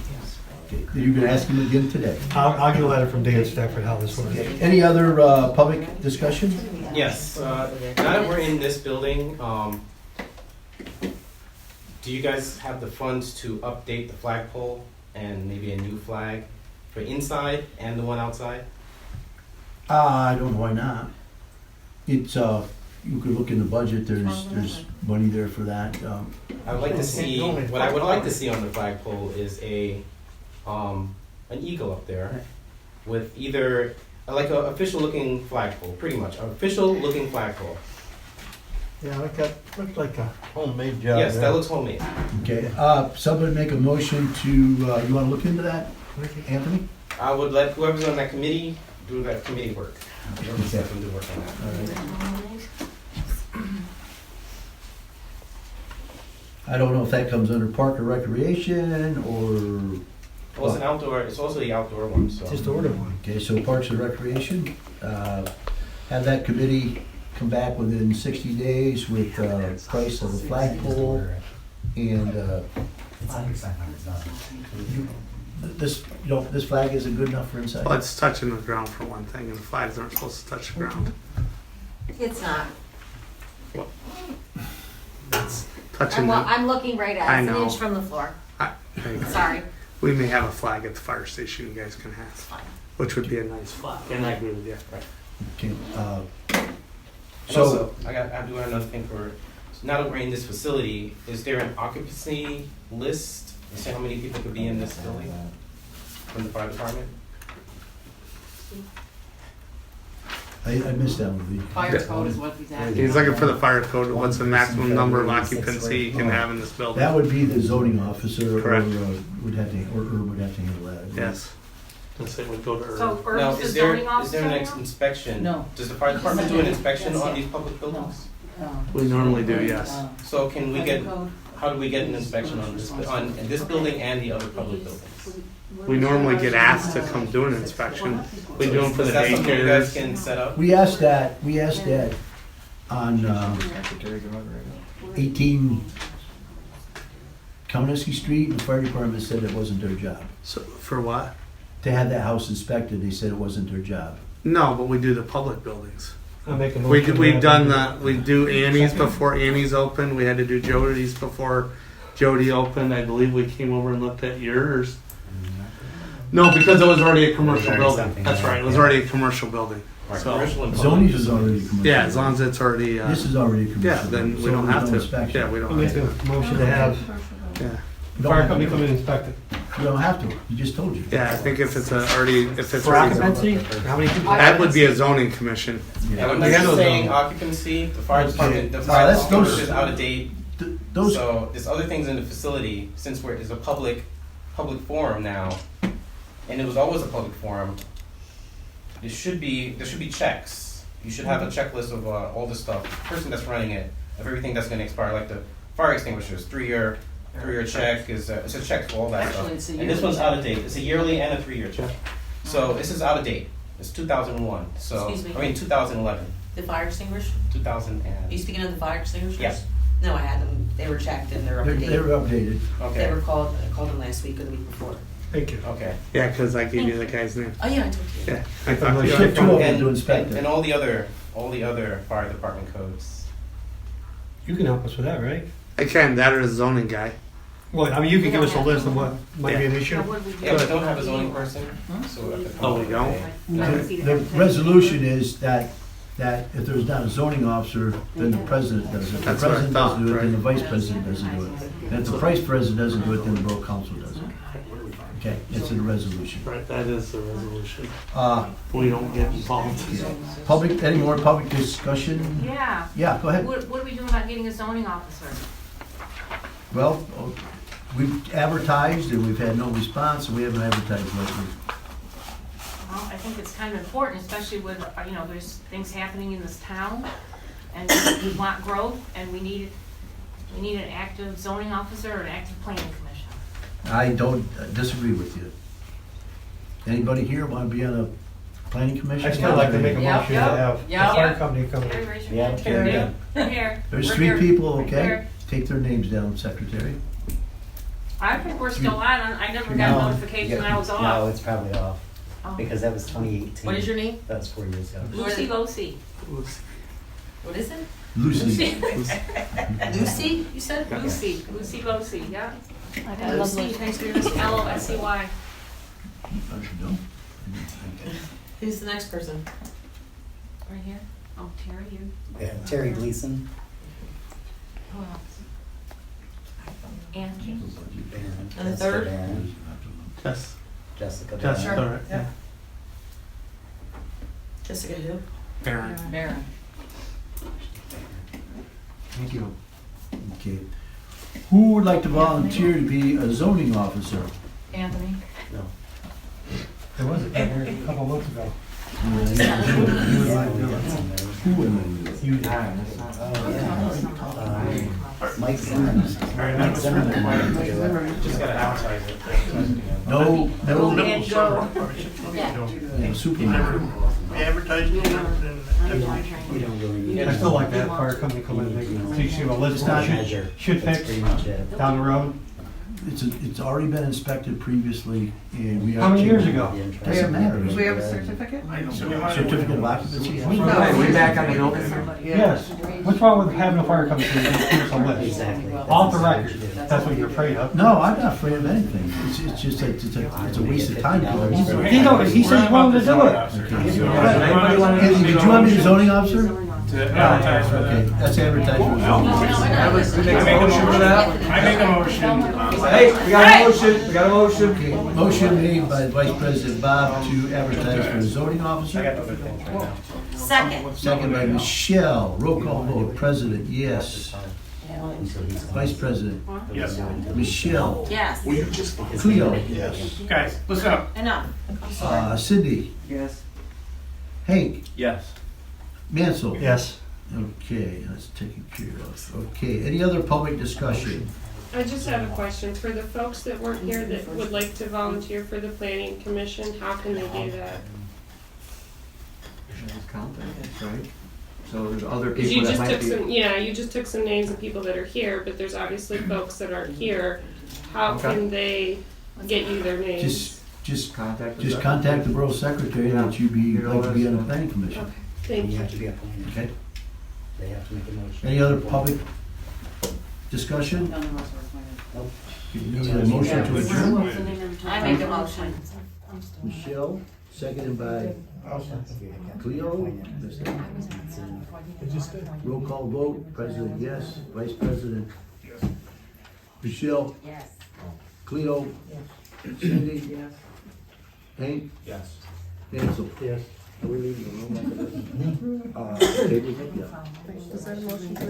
Okay, you can ask him again today. I'll get a letter from Dan Stafford how this works. Okay. Any other public discussion? Yes, now that we're in this building, do you guys have the funds to update the flagpole and maybe a new flag for inside and the one outside? I don't know why not. It's, you could look in the budget, there's money there for that. I would like to see, what I would like to see on the flagpole is an eagle up there with either, like an official looking flagpole, pretty much, an official looking flagpole. Yeah, looked like a homemade job. Yes, that looks homemade. Okay, somebody make a motion to, you wanna look into that, Anthony? I would let whoever's on that committee do that committee work. Let them do work on that. All right. I don't know if that comes under park or recreation, or... Well, it's an outdoor, it's also the outdoor one, so. Just order one. Okay, so Parks and Recreation, have that committee come back within 60 days with price of the flagpole and this flag isn't good enough for inside. Well, it's touching the ground for one thing, and the flags aren't supposed to touch the ground. It's not. It's touching I'm looking right I at it. It's an know. inch from the floor. the. Sorry. We may have a flag at the fire station you guys can have, which would be a nice flag, and I agree with you. Right. Okay, And so, also, I do another thing for, now that we're in this facility, is there an occupancy list? You say how many people could be in this building from the fire department? I missed that one. Fire code is what he's asking. He's looking for the fire code, what's the maximum number of occupancy you can have in this building? That would be the zoning officer, or Correct. would have to, or Herb would have to handle that. Yes. Let's say we go to So Herb. Now, Herb's the is there zoning officer an now? inspection? No. Does the fire department do an inspection on these public buildings? We normally do, yes. So can we get, how do we get an inspection on this building and the other public buildings? We normally get asked to come do an inspection. We do them for the Is that something you guys daycares. can set up? We asked that on 18 Kaminski Street, and the fire department said it wasn't their job. So, for what? To have that house inspected, they said it wasn't their job. No, but we do the public buildings. I'll make a motion. We've done that, we do Annie's before Annie's opened, we had to do Jody's before Jody opened, I believe we came over and looked at yours. No, because it was already a commercial already building, something, that's yeah. right, it was already a commercial building. Right, So, commercial and public. Zoning's is already a commercial. yeah, as long as it's already, This is already a commercial. yeah, then we so don't there's have no to, inspection. yeah, we I'll don't make have a motion to have to, yeah. You fire don't company have come to. in and inspect it. You don't have to, you just told you. Yeah, I think if it's already For occupancy, how many people? that would be a zoning commission. Yeah, when We they're handle saying them. occupancy, the fire department, the No, fire that's department those- is out of date. Those, So there's other things in the facility, since it's a public forum now, and it was always a public forum, there should be checks. You should have a checklist of all the stuff, the person that's running it, of everything that's gonna expire, like the fire extinguishers, three-year check it's a check for all that Actually, it's stuff. a And this yearly one's out of date, it's a yearly and a 3-year check. So this is out of date, it's 2001, so, Excuse me? I mean 2011, The fire extinguisher? 2000 Are you and, speaking of the fire extinguishers? Yes. No, I had them, they were checked and they're up to they date. were updated. They okay, were called, I called them last week or the week before. Thank you. okay. Yeah, cause I gave you the guy's name. Oh, yeah, I told you. Yeah, I talked to you. Shift two of them And, to inspect and it. all the other fire department codes. You can help us with that, right? I can, that or a zoning guy. Well, I mean, you can give us a list of what might be an issue. Now, what do we do? Yeah, we don't have a zoning person, so at the. Oh, we don't? The resolution is that if there's not a zoning officer, then the president does it. If the That's what I president thought, doesn't do it, then the right. vice president doesn't do it. And if the vice president doesn't do it, then the borough council does it. Okay, it's in the resolution. Right, that is the resolution. Uh, We don't get involved. Public, any more public discussion? Yeah. Yeah, go ahead. What are we doing about getting a zoning officer? Well, we've advertised and we've had no response, and we haven't advertised lately. Well, I think it's kind of important, especially with, there's things happening in this town, and we want growth, and we need an active zoning officer or an active planning commission. I don't disagree with you. Anybody here want to be on a planning commission? I'd still like to make a Yep, motion to yep, have the yep. fire company come Terry, in. raise your Yeah, hand. Terry. Terry. Here. There's We're 3 here. people, Right okay? here. Take their names down, secretary. I think we're still on. I never got a notification I was No, off. it's probably off, Oh. because that was 2018. What is your name? That was 4 years ago. Lucy Losi. What is it? Lucy. Lucy, you said? Lucy Losi, yeah. I love Lucy, Lucy. thanks for your, Loscy. Don't you know? Who's the next person? Right here. Oh, Terry, you. Yeah, Terry Gleason. Who else? Angie. Barron, And the Jessica third? Barron, Yes. Jessica That's Barron. all right, yeah. Jessica who? Barron. Baron. Thank you. Okay. Who would like to volunteer to be a zoning officer? Anthony. No. There was a guy here a couple months ago. Who would like to do it? You, Mike Zimmerman. Mike Zimmerman wanted to do it. Just gotta advertise it. No, no, And go. no, supervisor. Advertising, You don't really need. I still like to have fire company come in and make, so you see a list It's of not- what should That's fix pretty much it. down the road. It's already been inspected previously, and we are. How many years ago? Doesn't matter. Do we have a certificate? Certificate of occupancy? Way back on the building? Yes. What's wrong with having a fire company come in and give us a list? Exactly. Off the record. That's what you're afraid of. No, I'm not afraid of anything. It's just that it's a waste of time. He said he's willing to do it. Did you want me the zoning officer? To advertise for Okay, that. that's advertised for zoning. I make a motion. Hey, we got a motion, we got a motion. Okay, motion made by Vice President Bob to advertise for the zoning I got officer. other things right now. Second. Second by Michelle. Roll call vote. President, yes. Vice President, Yes. Michelle. Yes. Cleo. Yes. Guys, listen up. Enough. Cindy. Yes. Hank. Yes. Mansell. Yes. Okay, that's taken care of. Okay, any other public discussion? I just have a question. For the folks that weren't here that would like to volunteer for the planning commission, how can they do that? Right? So there's other Because you people that just might took be. some, you just took some names of people that are here, but there's obviously folks that aren't here. How Okay. can they get you their names? Just Contact. Just contact the borough secretary that you'd be, like to be on the planning commission. Okay, thank You you. have to be appointed. Okay? They have to make a motion. Any other public discussion? None of us were appointed. You need a motion to adjourn? I make a motion. Michelle, seconded by Cleo. Roll call vote. President, yes. Vice President? Yes. Michelle? Yes. Cleo? Cindy? Yes. Hank? Yes. Hansel? Yes. Are we leaving the room after this? Okay, we think, yeah. Is that a motion to